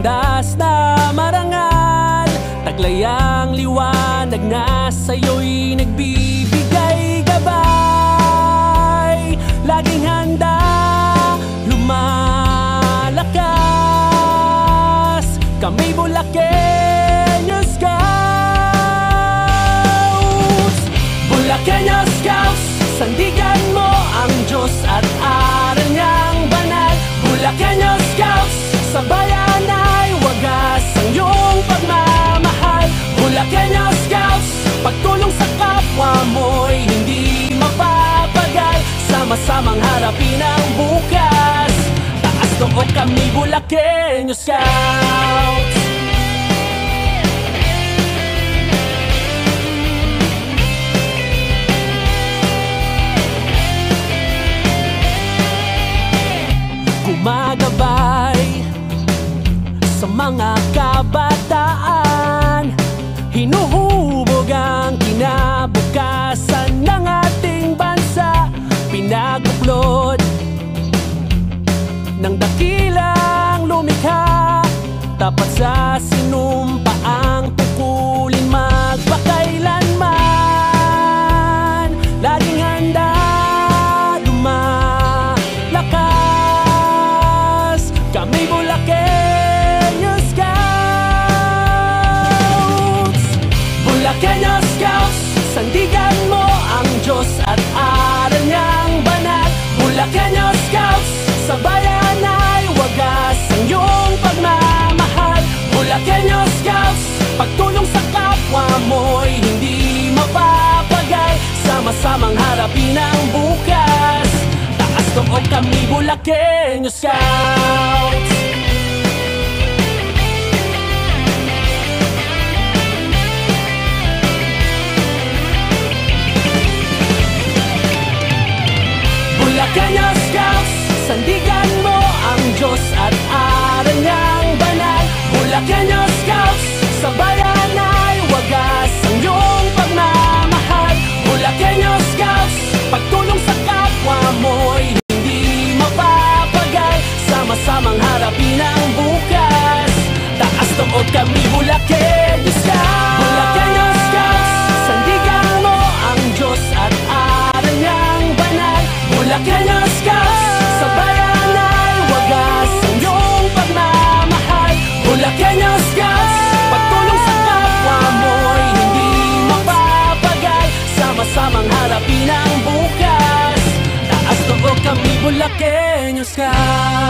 landas na marangal, taglayang liwanag na sa'yo'y nagbibigay gabay. Laging handa lumalakas, kami Bulakenyo Scouts. Bulakenyo Scouts, sandigan mo ang Diyos at aral niyang banal. Bulakenyo Scouts, sa bayan ay wagas ang iyong pagmamahal. Bulakenyo Scouts, pagtulong sa kapwa mo'y hindi mapapagal. Sama-samang harapin ang bukas, taas noo kami Bulakenyo Scouts. Gumagabay sa mga kabataan, hinuhubog ang kinabukasan ng ating bansa. Pinaguklod ng dakilang lumikha, tapat sa sinumpaang tungkulin magpakailanman. Laging handa lumalakas, kami Bulakenyo Scouts. Bulakenyo Scouts, sandigan mo ang Diyos at aral niyang banal. Bulakenyo Scouts, sa bayan ay wagas ang iyong pagmamahal. Bulakenyo Scouts, pagtulong sa kapwa mo'y hindi mapapagal. Sama-samang harapin ang bukas, taas noo kami Bulakenyo Scouts. Bulakenyo Scouts, sandigan mo ang Diyos at aral niyang banal. Bulakenyo Scouts, sa bayan ay wagas ang iyong pagmamahal. Bulakenyo Scouts, pagtulong sa kapwa mo'y hindi mapapagal. Sama-samang harapin ang bukas, taas noo kami Bulakenyo Scouts. Bulakenyo Scouts, sandigan mo ang Diyos at aral niyang banal. Bulakenyo Scouts, sa bayan ay wagas ang iyong pagmamahal. Bulakenyo Scouts, pagtulong sa kapwa mo'y hindi mapapagal. Sama-samang harapin ang bukas, taas noo kami Bulakenyo Scouts.